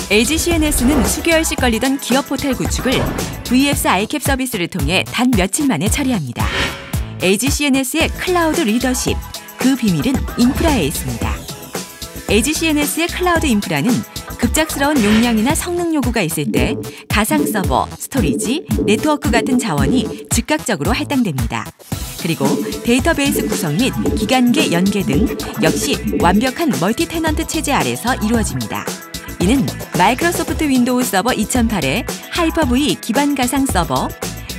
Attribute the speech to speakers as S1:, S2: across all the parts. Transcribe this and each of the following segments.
S1: LG CNS는 수개월씩 걸리던 기업 포털 구축을 VFS 아이캡 서비스를 통해 단 며칠 만에 처리합니다. LG CNS의 클라우드 리더십, 그 비밀은 인프라에 있습니다. LG CNS의 클라우드 인프라는 급작스러운 용량이나 성능 요구가 있을 때 가상 서버, 스토리지, 네트워크 같은 자원이 즉각적으로 할당됩니다. 그리고 데이터베이스 구성 및 기간계 연계 등 역시 완벽한 멀티 테넌트 체제 아래서 이루어집니다. 이는 마이크로소프트 윈도우 서버 2008의 하이퍼-V 기반 가상 서버,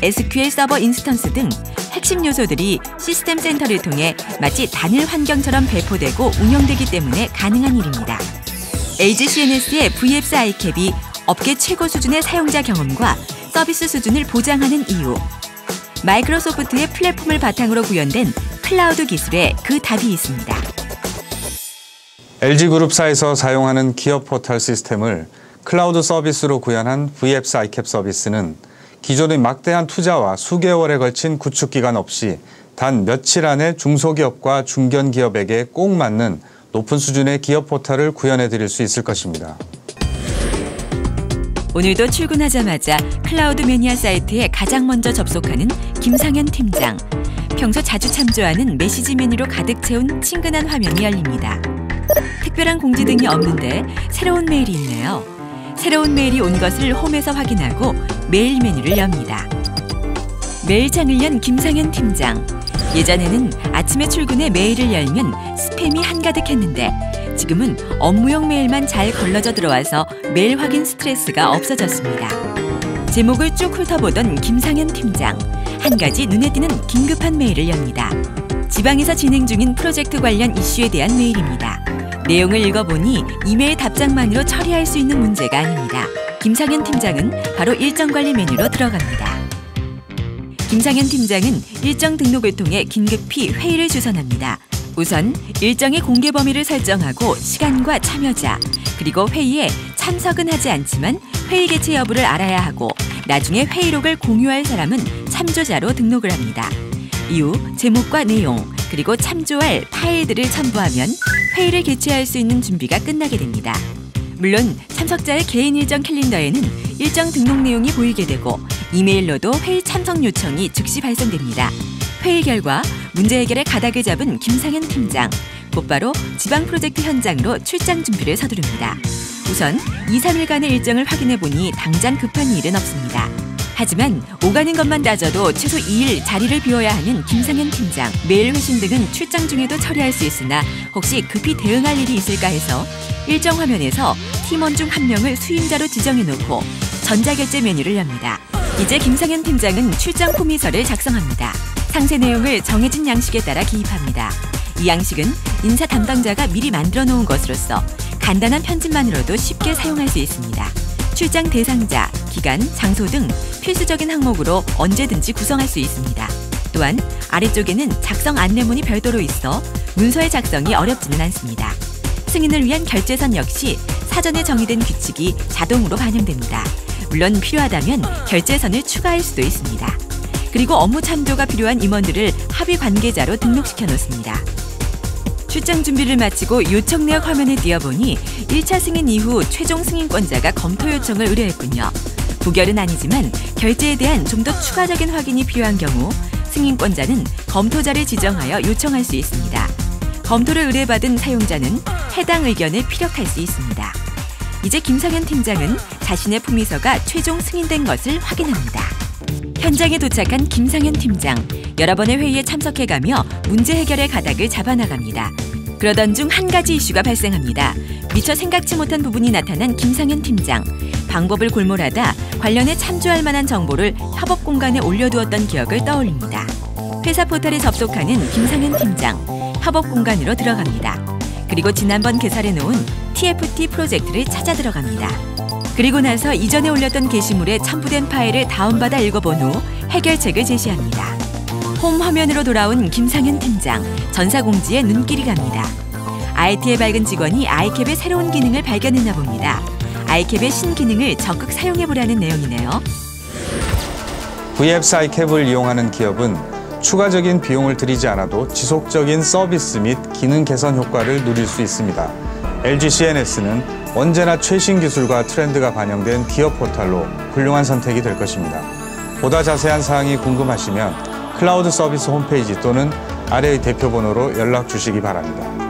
S1: SQL 서버 인스턴스 등 핵심 요소들이 시스템 센터를 통해 마치 단일 환경처럼 배포되고 운영되기 때문에 가능한 일입니다. LG CNS의 VFS 아이캡이 업계 최고 수준의 사용자 경험과 서비스 수준을 보장하는 이유. 마이크로소프트의 플랫폼을 바탕으로 구현된 클라우드 기술에 그 답이 있습니다.
S2: LG그룹사에서 사용하는 기업 포털 시스템을 클라우드 서비스로 구현한 VFS 아이캡 서비스는 기존의 막대한 투자와 수개월에 걸친 구축 기간 없이 단 며칠 안에 중소기업과 중견기업에게 꼭 맞는 높은 수준의 기업 포털을 구현해 드릴 수 있을 것입니다.
S1: 오늘도 출근하자마자 클라우드 매니아 사이트에 가장 먼저 접속하는 김상현 팀장. 평소 자주 참조하는 메시지 메뉴로 가득 채운 친근한 화면이 열립니다. 특별한 공지 등이 없는데 새로운 메일이 있네요. 새로운 메일이 온 것을 홈에서 확인하고 메일 메뉴를 엽니다. 메일창을 연 김상현 팀장. 예전에는 아침에 출근해 메일을 열면 스팸이 한가득했는데 지금은 업무용 메일만 잘 걸러져 들어와서 메일 확인 스트레스가 없어졌습니다. 제목을 쭉 훑어보던 김상현 팀장. 한 가지 눈에 띄는 긴급한 메일을 엽니다. 지방에서 진행 중인 프로젝트 관련 이슈에 대한 메일입니다. 내용을 읽어보니 이메일 답장만으로 처리할 수 있는 문제가 아닙니다. 김상현 팀장은 바로 일정 관리 메뉴로 들어갑니다. 김상현 팀장은 일정 등록을 통해 긴급히 회의를 주선합니다. 우선 일정의 공개 범위를 설정하고 시간과 참여자, 그리고 회의에 참석은 하지 않지만 회의 개최 여부를 알아야 하고 나중에 회의록을 공유할 사람은 참조자로 등록을 합니다. 이후 제목과 내용, 그리고 참조할 파일들을 첨부하면 회의를 개최할 수 있는 준비가 끝나게 됩니다. 물론 참석자의 개인 일정 캘린더에는 일정 등록 내용이 보이게 되고 이메일로도 회의 참석 요청이 즉시 발송됩니다. 회의 결과 문제 해결에 가닥을 잡은 김상현 팀장. 곧바로 지방 프로젝트 현장으로 출장 준비를 서두릅니다. 우선 2, 3일간의 일정을 확인해보니 당장 급한 일은 없습니다. 하지만 오가는 것만 따져도 최소 2일 자리를 비워야 하는 김상현 팀장. 메일 회신 등은 출장 중에도 처리할 수 있으나 혹시 급히 대응할 일이 있을까 해서 일정 화면에서 팀원 중 한 명을 수임자로 지정해놓고 전자결제 메뉴를 엽니다. 이제 김상현 팀장은 출장 포미서를 작성합니다. 상세 내용을 정해진 양식에 따라 기입합니다. 이 양식은 인사 담당자가 미리 만들어 놓은 것으로서 간단한 편집만으로도 쉽게 사용할 수 있습니다. 출장 대상자, 기간, 장소 등 필수적인 항목으로 언제든지 구성할 수 있습니다. 또한 아래쪽에는 작성 안내문이 별도로 있어 문서의 작성이 어렵지는 않습니다. 승인을 위한 결제선 역시 사전에 정의된 규칙이 자동으로 반영됩니다. 물론 필요하다면 결제선을 추가할 수도 있습니다. 그리고 업무 참조가 필요한 임원들을 합의 관계자로 등록시켜 놓습니다. 출장 준비를 마치고 요청 내역 화면에 띄어보니 1차 승인 이후 최종 승인권자가 검토 요청을 의뢰했군요. 부결은 아니지만 결제에 대한 좀 더 추가적인 확인이 필요한 경우 승인권자는 검토자를 지정하여 요청할 수 있습니다. 검토를 의뢰받은 사용자는 해당 의견을 피력할 수 있습니다. 이제 김상현 팀장은 자신의 품위서가 최종 승인된 것을 확인합니다. 현장에 도착한 김상현 팀장. 여러 번의 회의에 참석해가며 문제 해결의 가닥을 잡아나갑니다. 그러던 중 한 가지 이슈가 발생합니다. 미처 생각지 못한 부분이 나타난 김상현 팀장. 방법을 골몰하다 관련해 참조할 만한 정보를 협업 공간에 올려두었던 기억을 떠올립니다. 회사 포털에 접속하는 김상현 팀장. 협업 공간으로 들어갑니다. 그리고 지난번 개설해놓은 TFT 프로젝트를 찾아 들어갑니다. 그리고 나서 이전에 올렸던 게시물에 첨부된 파일을 다운받아 읽어본 후 해결책을 제시합니다. 홈 화면으로 돌아온 김상현 팀장. 전사공지에 눈길이 갑니다. IT에 밝은 직원이 아이캡의 새로운 기능을 발견했나 봅니다. 아이캡의 신기능을 적극 사용해보라는 내용이네요.
S2: VFS 아이캡을 이용하는 기업은 추가적인 비용을 들이지 않아도 지속적인 서비스 및 기능 개선 효과를 누릴 수 있습니다. LG CNS는 언제나 최신 기술과 트렌드가 반영된 기업 포털로 훌륭한 선택이 될 것입니다. 보다 자세한 사항이 궁금하시면 클라우드 서비스 홈페이지 또는 아래의 대표 번호로 연락 주시기 바랍니다.